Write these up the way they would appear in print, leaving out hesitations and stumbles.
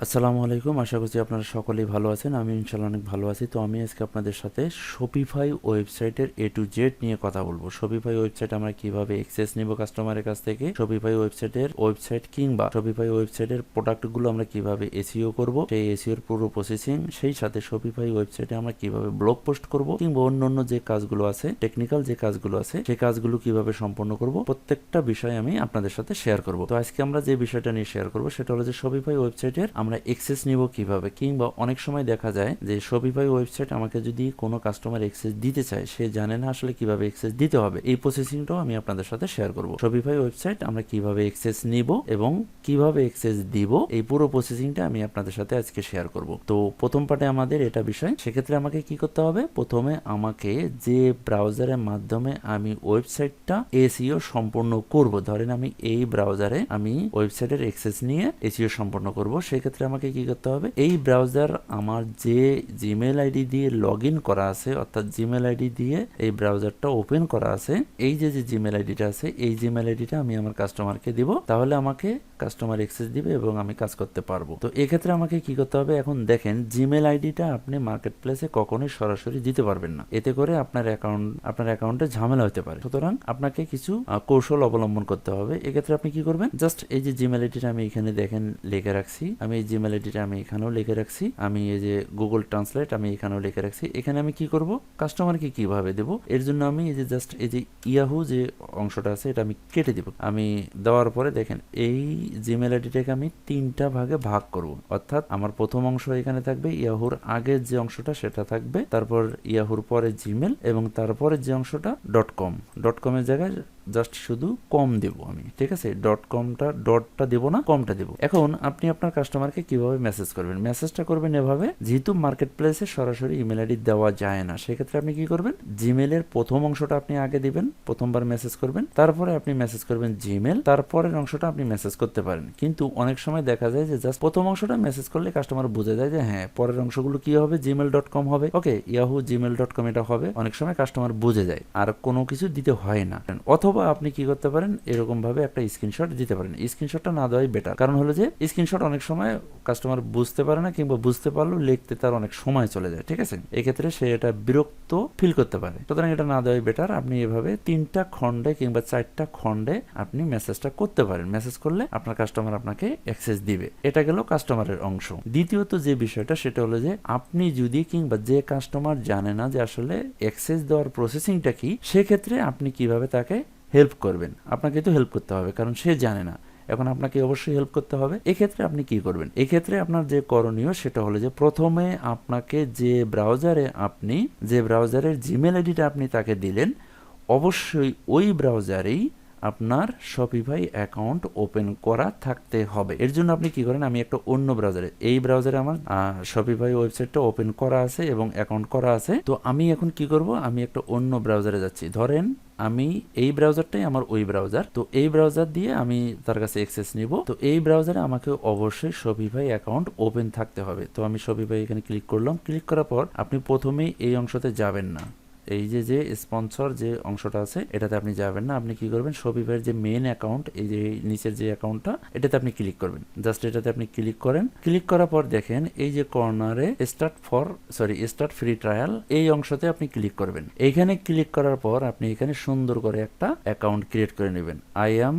আসসালামু আলাইকুম, আশা করছি আপনারা সকলেই ভালো আছেন। আমি ইনশাল্লাহ অনেক ভালো আছি। তো আমি আজকে আপনাদের সাথে শপিফাই ওয়েবসাইটের A to Z নিয়ে কথা বলবো। শপিফাই ওয়েবসাইট আমরা কিভাবে অ্যাক্সেস নিব কাস্টমারের কাছ থেকে, শপিফাই ওয়েবসাইট কিংবা শপিফাই ওয়েবসাইটের প্রোডাক্টগুলো আমরা কিভাবে এসইও করব, সেই এসইওর পুরো প্রসেসিং, সেই সাথে শপিফাই ওয়েবসাইটে আমরা কিভাবে ব্লগ পোস্ট করব কিংবা অন্য যে কাজগুলো আছে, টেকনিক্যাল যে কাজগুলো আছে, সেই কাজগুলো কিভাবে সম্পন্ন করব, প্রত্যেকটা বিষয় আমি আপনাদের সাথে শেয়ার করব। তো আজকে আমরা যে বিষয়টা নিয়ে শেয়ার করব সেটা হলো যে শপিফাই ওয়েবসাইটের আমরা এক্সেস নিব কিভাবে, কিংবা অনেক সময় দেখা যায় যে শপিফাই ওয়েবসাইট আমাকে যদি কোনো কাস্টমার এক্সেস দিতে চায়, সে জানে না আসলে কিভাবে এক্সেস দিতে হবে। এই প্রসেসিংটাও আমি আপনাদের সাথে শেয়ার করব। শপিফাই ওয়েবসাইট আমরা কিভাবে এক্সেস নিব এবং কিভাবে এক্সেস দিব, এই পুরো প্রসেসিংটা আমি আপনাদের সাথে আজকে শেয়ার করব। তো প্রথম পার্টে আমাদের এটা বিষয়। সেক্ষেত্রে আমাকে কি করতে হবে? প্রথমে আমাকে যে ব্রাউজারের মাধ্যমে আমি ওয়েবসাইটটা এসইও সম্পূর্ণ করব, ধরেন আমি এই ব্রাউজারে আমি ওয়েবসাইটের এক্সেস নিয়ে এসইও সম্পন্ন করব, সেক্ষেত্রে আমাকে কি করতে হবে? এই ব্রাউজার আমার যে জিমেল আইডি দিয়ে লগ ইন করা আছে, অর্থাৎ জিমেল আইডি দিয়ে এই ব্রাউজারটা ওপেন করা আছে, এই যে জিমেল আইডিটা আছে, এই জিমেল আইডিটা আমি আমার কাস্টমারকে দিব, তাহলে আমাকে কাস্টমার অ্যাক্সেস দিবে এবং আমি কাজ করতে পারবো। তো এক্ষেত্রে আমাকে কি করতে হবে? এখন দেখেন, জিমেল আইডিটা আপনি মার্কেট প্লেসে কখনোই সরাসরি দিতে পারবেন না, এতে করে আপনার অ্যাকাউন্টে ঝামেলা হতে পারে। সুতরাং আপনাকে কিছু কৌশল অবলম্বন করতে হবে। এক্ষেত্রে আপনি কি করবেন? জাস্ট এই যে জিমেল আইডিটা আমি এখানে দেখেন লিখে রাখছি, আমি এই জিমেল আইডিটা আমি এখানেও লিখে রাখছি, আমি এই যে গুগল ট্রান্সলেট আমি এখানেও লিখে রাখছি। এখানে আমি কি করব? কাস্টমারকে কিভাবে দেব, এর জন্য আমি এই যে জাস্ট এই যে ইয়াহু যে অংশটা আছে এটা আমি কেটে দিব। আমি দেওয়ার পরে দেখেন এই জিমেল আইডিটাকে আমি 3টা ভাগে ভাগ করব, অর্থাৎ আমার প্রথম অংশ এখানে থাকবে, ইয়াহুর আগের যে অংশটা সেটা থাকবে, তারপর ইয়াহুর পরে জিমেল, এবং তারপরে যে অংশটা ডট কমের জায়গায় জাস্ট শুধু কম দেব আমি, ঠিক আছে? ডটটা দেব না, কমটা দেব। এখন আপনি আপনার কাস্টমারকে কিভাবে মেসেজ করবেন? মেসেজটা করবেন এভাবে, যেহেতু মার্কেট প্লেসে সরাসরি ইমেল আইডি দেওয়া যায় না, সেক্ষেত্রে আপনি কি করবেন? জিমেলের প্রথম অংশটা আপনি আগে দিবেন, প্রথমবার মেসেজ করবেন, তারপরে আপনি মেসেজ করবেন জিমেল, তারপরের অংশটা আপনি মেসেজ করতে পারেন। কিন্তু অনেক সময় দেখা যায় যে জাস্ট প্রথম অংশটা মেসেজ করলে কাস্টমার বুঝে যায় যে হ্যাঁ, পরের অংশগুলো কি হবে, gmail.com হবে, ওকে, ইয়াহু gmail.com এটা হবে। অনেক সময় কাস্টমার বুঝে যায়, আর কোনো কিছু দিতে হয় না। অথবা আপনি কি করতে পারেন? এরকম ভাবে একটা স্ক্রিনশট দিতে পারেন। স্ক্রিনশটটা না দেওয়াই বেটার, কারণ হলো যে স্ক্রিনশট অনেক সময় কাস্টমার বুঝতে পারে না, কিংবা বুঝতে পারলেও লিখতে তার অনেক সময় চলে যায়, ঠিক আছে? এক্ষেত্রে সে এটা বিরক্ত ফিল করতে পারে। সুতরাং এটা না দেওয়াই বেটার। আপনি এভাবে 3টা খণ্ডে কিংবা 4টা খণ্ডে আপনি মেসেজটা করতে পারেন। মেসেজ করলে আপনার কাস্টমার আপনাকে অ্যাক্সেস দিবে। এটা গেল কাস্টমারের অংশ। দ্বিতীয়ত যে বিষয়টা সেটা হলো যে আপনি যদি, কিংবা যে কাস্টমার জানে না যে আসলে অ্যাক্সেস দেওয়ার প্রসেসিংটা কি, সেক্ষেত্রে আপনি কিভাবে তাকে হেল্প করবেন? আপনাকে তো হেল্প করতে হবে, কারণ সে জানে না। এখন আপনাকে অবশ্যই হেল্প করতে হবে। এক্ষেত্রে আপনি কি করবেন? এক্ষেত্রে আপনার যে করণীয় সেটা হলো যে প্রথমে আপনাকে যে ব্রাউজারের জিমেল আইডিটা আপনি তাকে দিলেন, অবশ্যই ওই ব্রাউজারেই আপনার শপিফাই অ্যাকাউন্ট ওপেন করা থাকতে হবে। এর জন্য আপনি কি করেন? আমি একটা অন্য ব্রাউজারে, এই ব্রাউজারে আমার শপিফাই ওয়েবসাইটটা ওপেন করা আছে এবং অ্যাকাউন্ট করা আছে। তো আমি এখন কি করব? আমি একটা অন্য ব্রাউজারে যাচ্ছি। ধরেন আমি এই ব্রাউজারটাই আমার ওই ব্রাউজার, তো এই ব্রাউজার দিয়ে আমি তার কাছে অ্যাক্সেস নিব। তো এই ব্রাউজারে আমাকে অবশ্যই শপিফাই অ্যাকাউন্ট ওপেন থাকতে হবে। তো আমি শপিফাই এখানে ক্লিক করলাম। ক্লিক করার পর আপনি প্রথমেই এই অংশতে যাবেন না, এই যে স্পন্সর যে অংশটা আছে এটাতে আপনি যাবেন না। আপনি কি করবেন? শপিফাইয়ের যে মেইন অ্যাকাউন্ট, এই যে নিচের যে অ্যাকাউন্টটা, এটাতে আপনি ক্লিক করবেন। জাস্ট এটাতে আপনি ক্লিক করেন। ক্লিক করার পর দেখেন এই যে কর্নারে স্টার্ট ফ্রি ট্রায়াল, এই অংশতে আপনি ক্লিক করবেন। এইখানে ক্লিক করার পর আপনি এখানে সুন্দর করে একটা অ্যাকাউন্ট ক্রিয়েট করে নেবেন। আই অ্যাম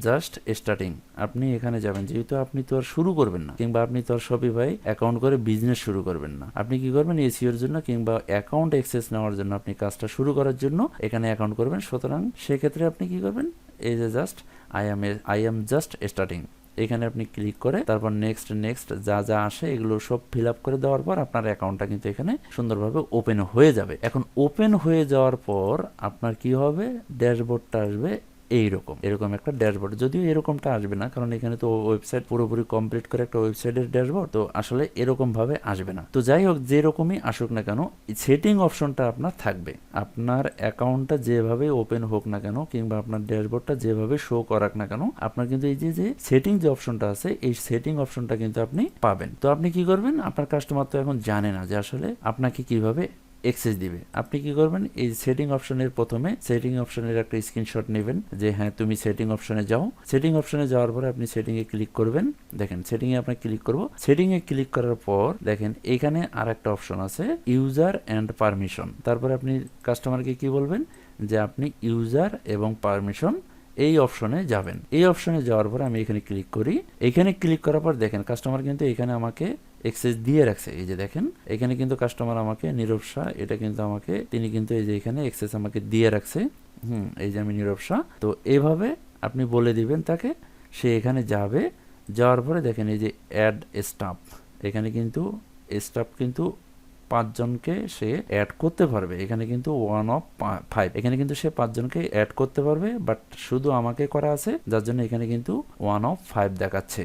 জাস্ট স্টার্টিং, আপনি এখানে যাবেন। যেহেতু আপনি তো আর শুরু করবেন না, কিংবা আপনি তো আর শপিফাই অ্যাকাউন্ট করে বিজনেস শুরু করবেন না, আপনি কি করবেন? এসইওর জন্য কিংবা অ্যাকাউন্ট অ্যাক্সেস নেওয়ার জন্য আপনি কাজটা শুরু করার জন্য এখানে অ্যাকাউন্ট করবেন। সুতরাং সেক্ষেত্রে আপনি কি করবেন? এই যে just I am just starting, এখানে আপনি ক্লিক করে তারপর নেক্সট যা আসে এগুলো সব ফিল আপ করে দেওয়ার পর আপনার অ্যাকাউন্টটা কিন্তু এখানে সুন্দরভাবে ওপেন হয়ে যাবে। এখন ওপেন হয়ে যাওয়ার পর আপনার কি হবে? ড্যাশবোর্ডটা আসবে এরকম একটা ড্যাশবোর্ড। যদিও এরকমটা আসবে না, কারণ এখানে তো ওয়েবসাইট পুরোপুরি কমপ্লিট করে একটা ওয়েবসাইটের ড্যাশবোর্ড, তো আসলে এরকম ভাবে আসবে না। তো যাই হোক, যেরকমই আসুক না কেন, সেটিং অপশনটা আপনার থাকবে। আপনার অ্যাকাউন্টটা যেভাবে ওপেন হোক না কেন, কিংবা আপনার ড্যাশবোর্ডটা যেভাবে শো করাক না কেন, আপনার কিন্তু এই যে সেটিং যে অপশনটা আছে, এই সেটিং অপশনটা কিন্তু আপনি পাবেন। তো আপনি কি করবেন? আপনার কাস্টমার তো এখন জানে না যে আসলে আপনাকে কিভাবে অ্যাক্সেস দিবে। আপনি কি করবেন, এই সেটিং অপশনের প্রথমে সেটিং অপশনের একটা স্ক্রিনশট নেবেন যে হ্যাঁ তুমি সেটিং অপশনে যাও। সেটিং অপশনে যাওয়ার পরে আপনি সেটিংয়ে ক্লিক করবেন। দেখেন সেটিংয়ে আপনার ক্লিক করব। সেটিংয়ে ক্লিক করার পর দেখেন এখানে আর একটা অপশন আছে ইউজার অ্যান্ড পারমিশন। তারপরে আপনি কাস্টমারকে কি বলবেন যে আপনি ইউজার এবং পারমিশন এই অপশনে যাবেন। এই অপশনে যাওয়ার পর আমি এখানে ক্লিক করি। এখানে ক্লিক করার পর দেখেন কাস্টমার কিন্তু এখানে আমাকে এক্সেস দিয়ে রাখছে। এই যে দেখেন এখানে কিন্তু কাস্টমার আমাকে নীরব শাহ, এটা কিন্তু আমাকে তিনি কিন্তু এই যে এখানে এক্সেস আমাকে দিয়ে রাখছে। এই যে আমি নীরব শাহ। তো এইভাবে আপনি বলে দিবেন তাকে, সে এখানে যাবে। যাওয়ার পরে দেখেন এই যে অ্যাড স্টাফ, এখানে কিন্তু স্টাফ কিন্তু 5 জনকে সে অ্যাড করতে পারবে। এখানে কিন্তু 1 of 5, এখানে কিন্তু সে 5 জনকে অ্যাড করতে পারবে, বাট শুধু আমাকে করা আছে, যার জন্য এখানে কিন্তু 1 of 5 দেখাচ্ছে।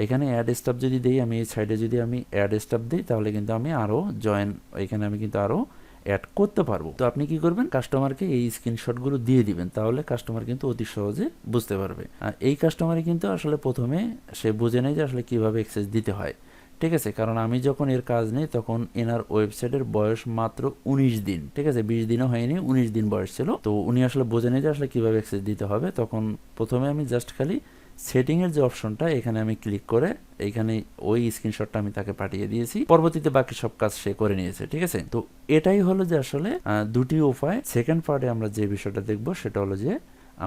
এখানে অ্যাড স্টাফ যদি দেই, আমি এই সাইডে যদি আমি অ্যাড স্টাফ দিই, তাহলে কিন্তু আমি আরও জয়েন, এখানে আমি কিন্তু আরও অ্যাড করতে পারবো। তো আপনি কি করবেন, কাস্টমারকে এই স্ক্রিনশটগুলো দিয়ে দিবেন, তাহলে কাস্টমার কিন্তু অতি সহজে বুঝতে পারবে। আর এই কাস্টমারই কিন্তু আসলে প্রথমে সে বুঝে নেয় যে আসলে কিভাবে অ্যাক্সেস দিতে হয়। ঠিক আছে, কারণ আমি যখন এর কাজ নেই তখন এনার ওয়েবসাইটের বয়স মাত্র 19 দিন। ঠিক আছে, 20 দিনও হয়নি, 19 দিন বয়স ছিল। তো উনি আসলে বোঝে নেই যে আসলে কিভাবে অ্যাক্সেস দিতে হবে। তখন প্রথমে আমি জাস্ট খালি সেটিংয়ের যে অপশনটা, এখানে আমি ক্লিক করে এইখানে ওই স্ক্রিনশটটা আমি তাকে পাঠিয়ে দিয়েছি। পরবর্তীতে বাকি সব কাজ সে করে নিয়েছে। ঠিক আছে, তো এটাই হলো যে আসলে দুটি উপায়। সেকেন্ড পার্টে আমরা যে বিষয়টা দেখব সেটা হলো যে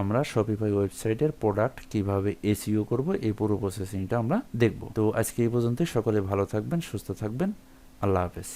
আমরা শপিফাই ওয়েবসাইটের প্রোডাক্ট কিভাবে এসইও করব, এই পুরো প্রসেসিংটা আমরা দেখব। তো আজকে এই পর্যন্তই। সকলে ভালো থাকবেন, সুস্থ থাকবেন। আল্লাহ হাফেজ।